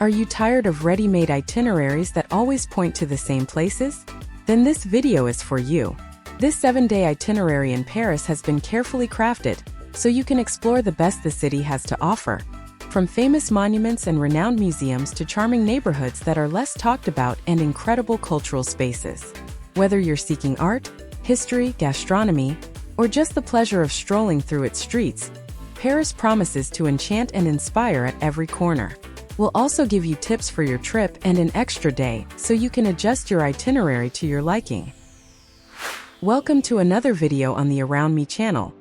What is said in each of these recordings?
Are you tired of ready-made itineraries that always point to the same places? Then this video is for you. This 7-day itinerary in Paris has been carefully crafted, so you can explore the best the city has to offer. From famous monuments and renowned museums to charming neighborhoods that are less talked about and incredible cultural spaces. Whether you're seeking art, history, gastronomy, or just the pleasure of strolling through its streets, Paris promises to enchant and inspire at every corner. We'll also give you tips for your trip and an extra day so you can adjust your itinerary to your liking. Welcome to another video on the Around Me channel,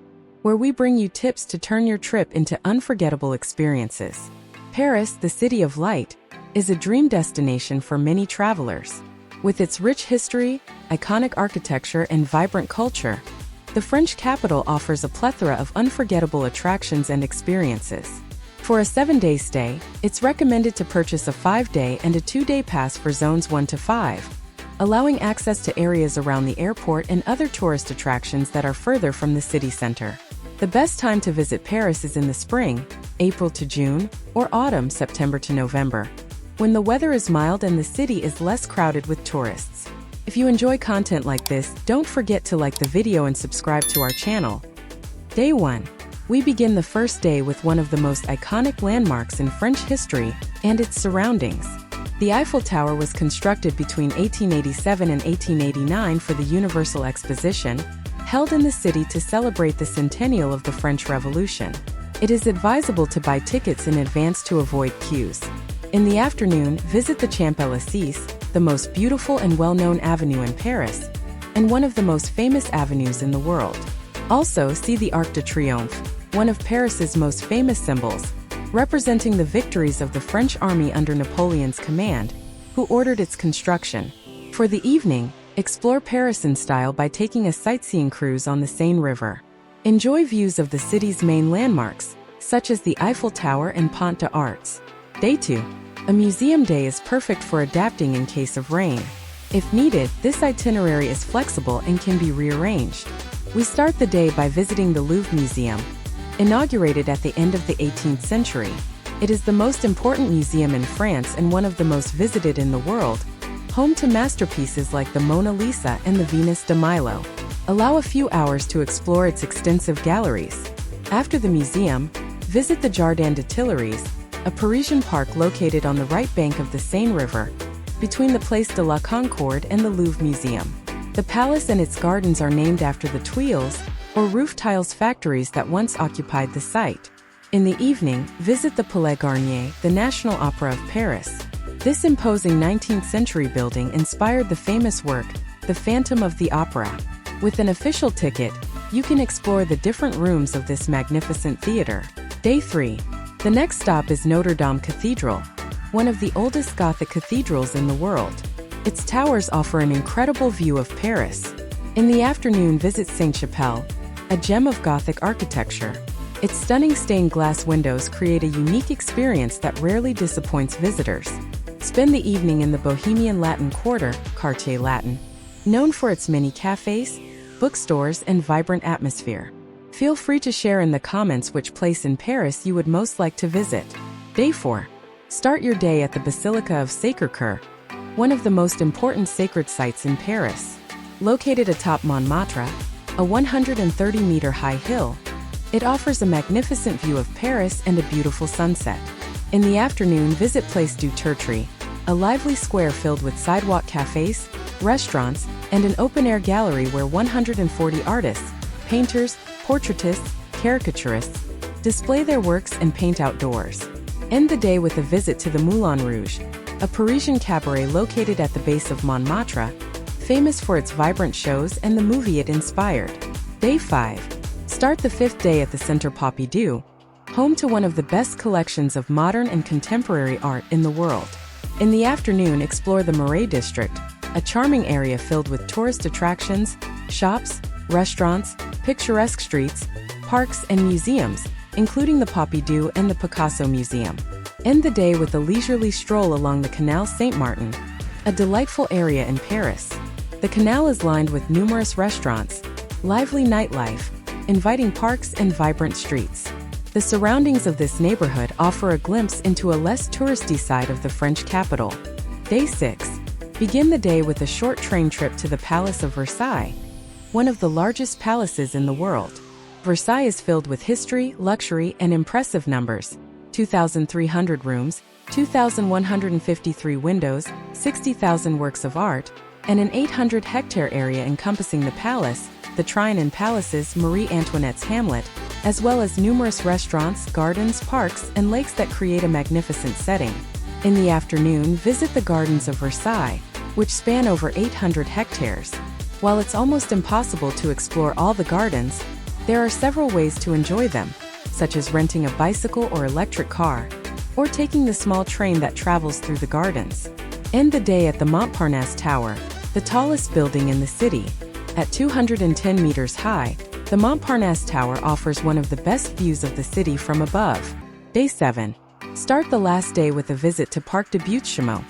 where we bring you tips to turn your trip into unforgettable experiences. Paris, the city of light, is a dream destination for many travelers. With its rich history, iconic architecture, and vibrant culture, the French capital offers a plethora of unforgettable attractions and experiences. For a 7-day stay, it's recommended to purchase a 5-day and a 2-day pass for zones 1 to 5, allowing access to areas around the airport and other tourist attractions that are further from the city center. The best time to visit Paris is in the spring, April to June, or autumn, September to November, when the weather is mild and the city is less crowded with tourists. If you enjoy content like this, don't forget to like the video and subscribe to our channel. Day 1. We begin the first day with one of the most iconic landmarks in French history and its surroundings. The Eiffel Tower was constructed between 1887 and 1889 for the Universal Exposition, held in the city to celebrate the centennial of the French Revolution. It is advisable to buy tickets in advance to avoid queues. In the afternoon, visit the Champs-Élysées, the most beautiful and well-known avenue in Paris, and one of the most famous avenues in the world. Also, see the Arc de Triomphe, one of Paris's most famous symbols, representing the victories of the French army under Napoleon's command, who ordered its construction. For the evening, explore Paris in style by taking a sightseeing cruise on the Seine River. Enjoy views of the city's main landmarks, such as the Eiffel Tower and Pont des Arts. Day 2. A museum day is perfect for adapting in case of rain. If needed, this itinerary is flexible and can be rearranged. We start the day by visiting the Louvre Museum. Inaugurated at the end of the 18th century, it is the most important museum in France and one of the most visited in the world, home to masterpieces like the Mona Lisa and the Venus de Milo. Allow a few hours to explore its extensive galleries. After the museum, visit the Jardin des Tuileries, a Parisian park located on the right bank of the Seine River, between the Place de la Concorde and the Louvre Museum. The palace and its gardens are named after the Tuiles, or roof tiles factories that once occupied the site. In the evening, visit the Palais Garnier, the National Opera of Paris. This imposing 19th century building inspired the famous work, The Phantom of the Opera. With an official ticket, you can explore the different rooms of this magnificent theater. Day 3. The next stop is Notre-Dame Cathedral, one of the oldest Gothic cathedrals in the world. Its towers offer an incredible view of Paris. In the afternoon, visit Sainte-Chapelle, a gem of Gothic architecture. Its stunning stained glass windows create a unique experience that rarely disappoints visitors. Spend the evening in the Bohemian Latin Quarter, Quartier Latin, known for its many cafes, bookstores, and vibrant atmosphere. Feel free to share in the comments which place in Paris you would most like to visit. Day 4. Start your day at the Basilica of Sacré-Cœur, one of the most important sacred sites in Paris. Located atop Montmartre, a 130-meter high hill, it offers a magnificent view of Paris and a beautiful sunset. In the afternoon, visit Place du Tertre, a lively square filled with sidewalk cafes, restaurants, and an open-air gallery where 140 artists, painters, portraitists, caricaturists display their works and paint outdoors. End the day with a visit to the Moulin Rouge, a Parisian cabaret located at the base of Montmartre, famous for its vibrant shows and the movie it inspired. Day 5. Start the 5th day at the Centre Pompidou, home to one of the best collections of modern and contemporary art in the world. In the afternoon, explore the Marais district, a charming area filled with tourist attractions, shops, restaurants, picturesque streets, parks, and museums, including the Pompidou and the Picasso Museum. End the day with a leisurely stroll along the Canal Saint-Martin, a delightful area in Paris. The canal is lined with numerous restaurants, lively nightlife, inviting parks, and vibrant streets. The surroundings of this neighborhood offer a glimpse into a less touristy side of the French capital. Day 6. Begin the day with a short train trip to the Palace of Versailles, one of the largest palaces in the world. Versailles is filled with history, luxury, and impressive numbers: 2,300 rooms, 2,153 windows, 60,000 works of art, and an 800-hectare area encompassing the palace, the Trine and Palace's Marie Antoinette's Hamlet, as well as numerous restaurants, gardens, parks, and lakes that create a magnificent setting. In the afternoon, visit the Gardens of Versailles, which span over 800 hectares. While it's almost impossible to explore all the gardens, there are several ways to enjoy them, such as renting a bicycle or electric car, or taking the small train that travels through the gardens. End the day at the Montparnasse Tower, the tallest building in the city. At 210 meters high, the Montparnasse Tower offers one of the best views of the city from above. Day 7. Start the last day with a visit to Parc de Beauchamp,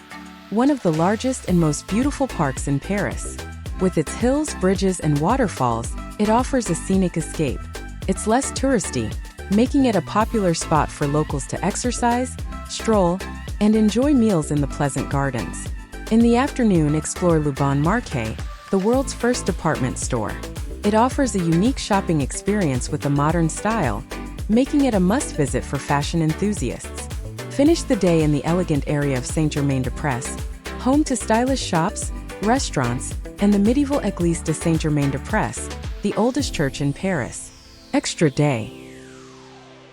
one of the largest and most beautiful parks in Paris. With its hills, bridges, and waterfalls, it offers a scenic escape. It's less touristy, making it a popular spot for locals to exercise, stroll, and enjoy meals in the pleasant gardens. In the afternoon, explore Le Bon Marché, the world's first department store. It offers a unique shopping experience with a modern style, making it a must-visit for fashion enthusiasts. Finish the day in the elegant area of Saint-Germain-des-Prés, home to stylish shops, restaurants, and the medieval Église de Saint-Germain-des-Prés, the oldest church in Paris. Extra day.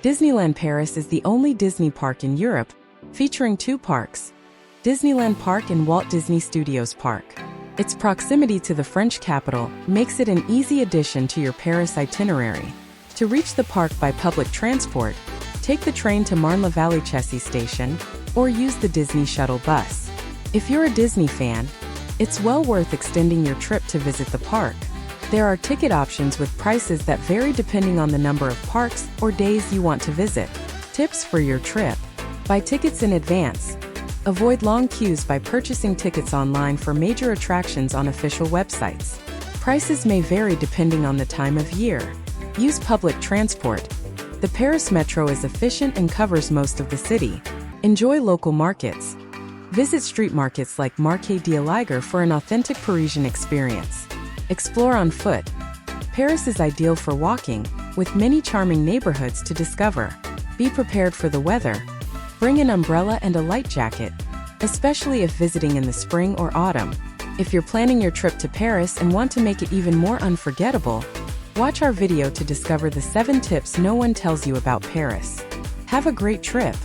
Disneyland Paris is the only Disney park in Europe, featuring 2 parks: Disneyland Park and Walt Disney Studios Park. Its proximity to the French capital makes it an easy addition to your Paris itinerary. To reach the park by public transport, take the train to Marne-la-Vallée station, or use the Disney shuttle bus. If you're a Disney fan, it's well worth extending your trip to visit the park. There are ticket options with prices that vary depending on the number of parks or days you want to visit. Tips for your trip: buy tickets in advance. Avoid long queues by purchasing tickets online for major attractions on official websites. Prices may vary depending on the time of year. Use public transport. The Paris Metro is efficient and covers most of the city. Enjoy local markets. Visit street markets like Marché de l'Aligre for an authentic Parisian experience. Explore on foot. Paris is ideal for walking, with many charming neighborhoods to discover. Be prepared for the weather. Bring an umbrella and a light jacket, especially if visiting in the spring or autumn. If you're planning your trip to Paris and want to make it even more unforgettable, watch our video to discover the 7 tips no one tells you about Paris. Have a great trip!